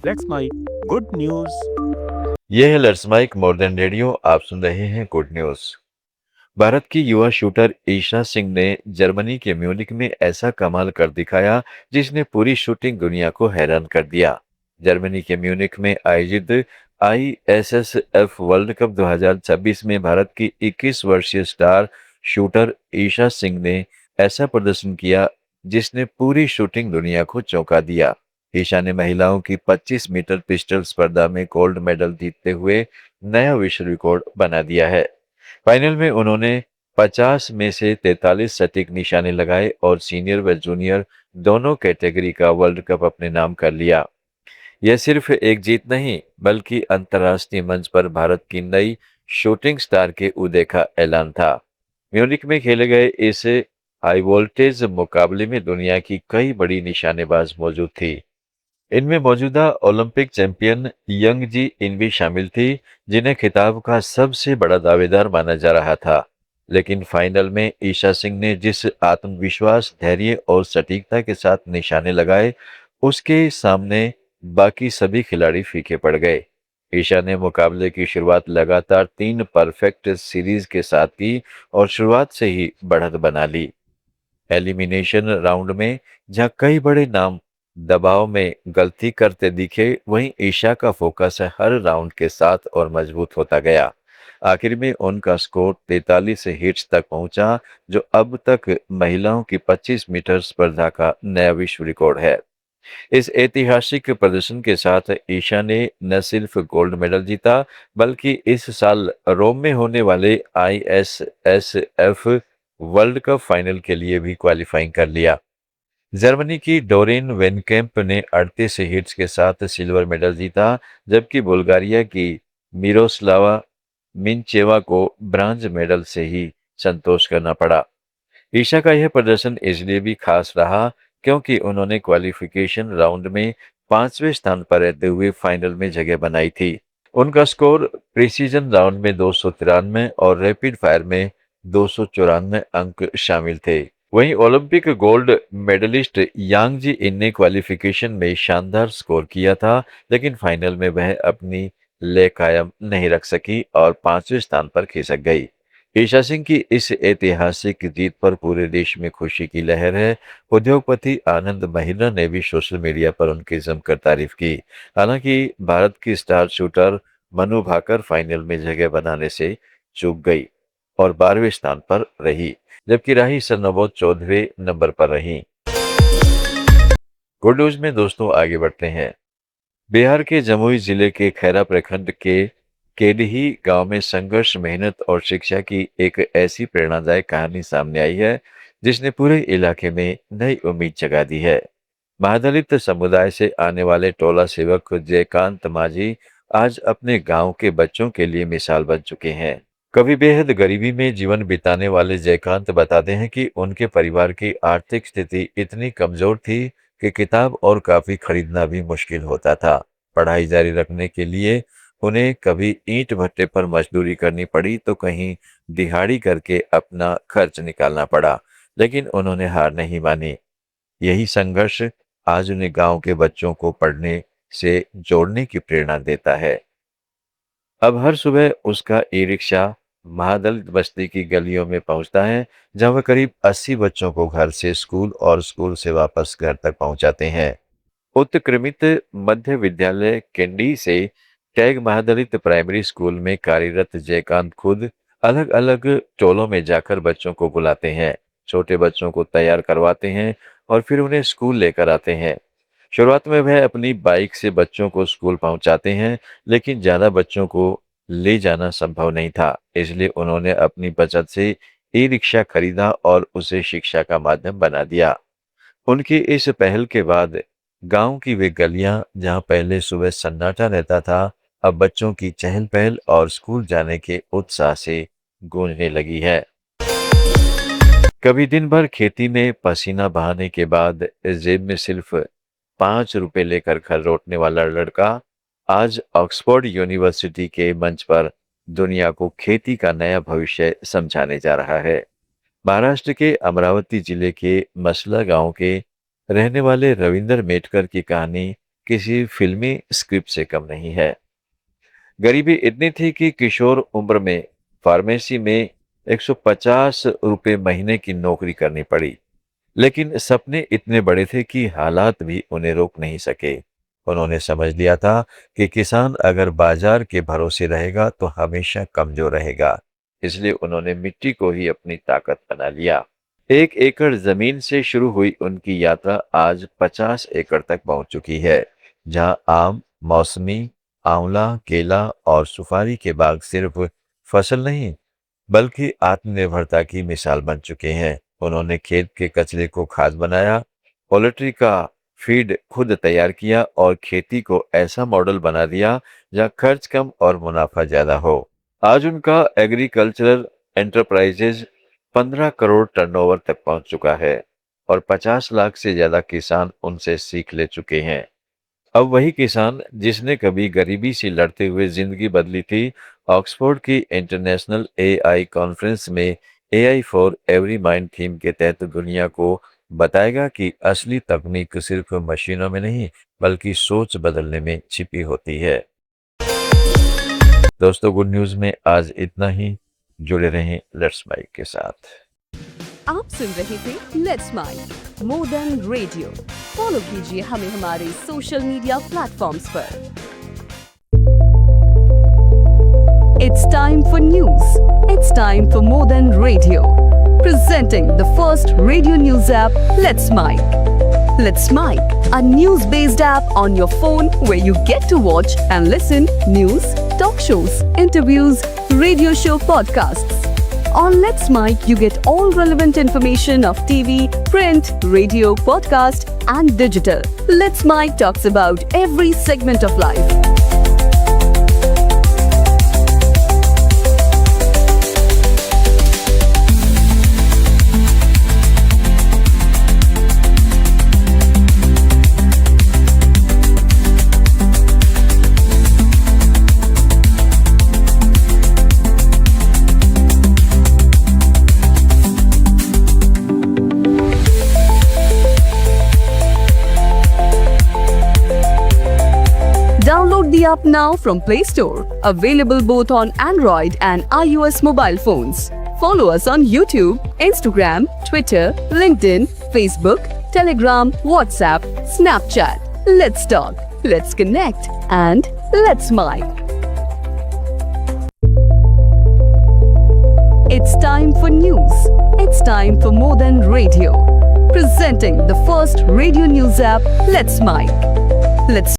Let's my good news. ये है let's mic more than radio. आप सुन रहे हैं गुड न्यूज। भारत की युवा शूटर ईशा सिंह ने जर्मनी के म्यूनिक में ऐसा कमाल कर दिखाया जिसने पूरी शूटिंग दुनिया को हैरान कर दिया। जर्मनी के म्यूनिक में आयोजित आईएसएसएफ वर्ल्ड कप 2026 में भारत की 21 वर्षीय स्टार शूटर ईशा सिंह ने ऐसा प्रदर्शन किया जिसने पूरी शूटिंग दुनिया को चौंका दिया। ईशा ने महिलाओं की 25 मीटर पिस्टल स्पर्धा में गोल्ड मेडल जीतते हुए नया विश्व रिकॉर्ड बना दिया है। फाइनल में उन्होंने 50 में से 43 सटीक निशाने लगाए और सीनियर व जूनियर दोनों कैटेगरी का वर्ल्ड कप अपने नाम कर लिया। यह सिर्फ एक जीत नहीं बल्कि अंतर्राष्ट्रीय मंच पर भारत की नई शूटिंग स्टार के उदय का ऐलान था। म्यूनिक में खेले गए इस हाई वोल्टेज मुकाबले में दुनिया की कई बड़ी निशानेबाज मौजूद थी। इनमें मौजूदा ओलंपिक चैंपियन यंग जी इन भी शामिल थी, जिन्हें खिताब का सबसे बड़ा दावेदार माना जा रहा था। लेकिन फाइनल में ईशा सिंह ने जिस आत्मविश्वास, धैर्य और सटीकता के साथ निशाने लगाए, उसके सामने बाकी सभी खिलाड़ी फीके पड़ गए। ईशा ने मुकाबले की शुरुआत लगातार 3 परफेक्ट सीरीज के साथ की और शुरुआत से ही बढ़त बना ली। एलिमिनेशन राउंड में जहां कई बड़े नाम दबाव में गलती करते दिखे, वहीं ईशा का फोकस हर राउंड के साथ और मजबूत होता गया। आखिर में उनका स्कोर 43 हिट्स तक पहुंचा, जो अब तक महिलाओं की 25 मीटर स्पर्धा का नया विश्व रिकॉर्ड है। इस ऐतिहासिक प्रदर्शन के साथ ईशा ने न सिर्फ गोल्ड मेडल जीता, बल्कि इस साल रोम में होने वाले आईएसएसएफ वर्ल्ड कप फाइनल के लिए भी क्वालिफाइंग कर लिया। जर्मनी की डोरिन वेनकेम्प ने 38 हिट्स के साथ सिल्वर मेडल जीता, जबकि बुल्गारिया की मिरोस्लावा मिंचेवा को ब्रांज मेडल से ही संतोष करना पड़ा। ईशा का यह प्रदर्शन इसलिए भी खास रहा क्योंकि उन्होंने क्वालिफिकेशन राउंड में 5वें स्थान पर रहते हुए फाइनल में जगह बनाई थी। उनका स्कोर प्रीसीजन राउंड में 293 और रैपिड फायर में 294 अंक शामिल थे। वहीं ओलंपिक गोल्ड मेडलिस्ट यांग जी इन ने क्वालिफिकेशन में शानदार स्कोर किया था, लेकिन फाइनल में वह अपनी ले कायम नहीं रख सकी और 5वें स्थान पर खिसक गई। ईशा सिंह की इस ऐतिहासिक जीत पर पूरे देश में खुशी की लहर है। उद्योगपति आनंद महिंद्रा ने भी सोशल मीडिया पर उनकी जमकर तारीफ की। हालांकि भारत की star shooter Manu Bhaker final में जगह बनाने से चूक गई और 12वें स्थान पर रही, जबकि राही सरनोबत 14वें नंबर पर रही। गुड न्यूज में दोस्तों आगे बढ़ते हैं। बिहार के जमुई जिले के खैरा प्रखंड के केडही गांव में संघर्ष, मेहनत और शिक्षा की एक ऐसी प्रेरणादायक कहानी सामने आई है जिसने पूरे इलाके में नई उम्मीद जगा दी है। महादलित समुदाय से आने वाले टोला सेवक जयकांत माझी आज अपने गांव के बच्चों के लिए मिसाल बन चुके हैं। कभी बेहद गरीबी में जीवन बिताने वाले जयकांत बताते हैं कि उनके परिवार की आर्थिक स्थिति इतनी कमजोर थी कि किताब और काफी खरीदना भी मुश्किल होता था। पढ़ाई जारी रखने के लिए उन्हें कभी ईंट भट्टे पर मजदूरी करनी पड़ी तो कहीं दिहाड़ी करके अपना खर्च निकालना पड़ा, लेकिन उन्होंने हार नहीं मानी। यही संघर्ष आज उन्हें गांव के बच्चों को पढ़ने से जोड़ने की प्रेरणा देता है। अब हर सुबह उसका ई रिक्शा महादलित बस्ती की गलियों में पहुंचता है, जहां वह करीब 80 बच्चों को घर से स्कूल और स्कूल से वापस घर तक पहुंचाते हैं। उत्क्रमित मध्य विद्यालय कैंडी से टैग महादलित प्राइमरी स्कूल में कार्यरत जयकांत खुद अलग अलग टोलों में जाकर बच्चों को बुलाते हैं, छोटे बच्चों को तैयार करवाते हैं और फिर उन्हें स्कूल लेकर आते हैं। शुरुआत में वह अपनी बाइक से बच्चों को स्कूल पहुंचाते हैं, लेकिन ज्यादा बच्चों को ले जाना संभव नहीं था, इसलिए उन्होंने अपनी बचत से ई रिक्शा खरीदा और उसे शिक्षा का माध्यम बना दिया। उनकी इस पहल के बाद गांव की वे गलियां जहां पहले सुबह सन्नाटा रहता था, अब बच्चों की चहल पहल और स्कूल जाने के उत्साह से गूंजने लगी है। कभी दिन भर खेती में पसीना बहाने के बाद जेब में सिर्फ 5 रुपए लेकर घर लौटने वाला लड़का आज ऑक्सफोर्ड यूनिवर्सिटी के मंच पर दुनिया को खेती का नया भविष्य समझाने जा रहा है। महाराष्ट्र के अमरावती जिले के मसला गांव के रहने वाले रविंदर मेटकर की कहानी किसी फिल्मी स्क्रिप्ट से कम नहीं है। गरीबी इतनी थी कि किशोर उम्र में फार्मेसी में 150 रुपए महीने की नौकरी करनी पड़ी। लेकिन सपने इतने बड़े थे कि हालात भी उन्हें रोक नहीं सके। उन्होंने समझ लिया था कि किसान अगर बाजार के भरोसे रहेगा तो हमेशा कमजोर रहेगा। इसलिए उन्होंने मिट्टी को ही अपनी ताकत बना लिया। 1 एकड़ जमीन से शुरू हुई उनकी यात्रा आज 50 एकड़ तक पहुंच चुकी है, जहां आम, मौसमी, आंवला, केला और सुपारी के बाग सिर्फ फसल नहीं बल्कि आत्मनिर्भरता की मिसाल बन चुके हैं। उन्होंने खेत के कचरे को खाद बनाया, पोल्ट्री का फीड खुद तैयार किया और खेती को ऐसा मॉडल बना दिया जहां खर्च कम और मुनाफा ज्यादा हो। आज उनका एग्रीकल्चरल एंटरप्राइजेज 15 करोड़ टर्नओवर तक पहुंच चुका है और 50 लाख से ज्यादा किसान उनसे सीख ले चुके हैं। अब वही किसान जिसने कभी गरीबी से लड़ते हुए जिंदगी बदली थी, ऑक्सफोर्ड की इंटरनेशनल एआई कॉन्फ्रेंस में AI for every mind theme के तहत दुनिया को बताएगा कि असली तकनीक सिर्फ मशीनों में नहीं बल्कि सोच बदलने में छिपी होती है। दोस्तों, गुड न्यूज में आज इतना ही। जुड़े रहें लेट्स माइक के साथ। आप सुन रहे थे let's mic more than radio. Follow कीजिए हमें हमारे सोशल मीडिया प्लेटफॉर्म्स पर। It's time for news. It's time for more than radio. Presenting the first radio news app, Let's Mic. Let's Mic, a news-based app on your phone where you get to watch and listen news, talk shows, interviews, radio show podcasts. On Let's Mic, you get all relevant information of TV, print, radio, podcast, and digital. Let's Mic talks about every segment of life. Download the app now from Play Store. Available both on Android and iOS mobile phones. Follow us on YouTube, Instagram, Twitter, LinkedIn, Facebook, Telegram, WhatsApp, Snapchat. Let's talk, let's connect, and let's mic. It's time for news. It's time for more than radio. Presenting the first radio news app, Let's Mic. Let's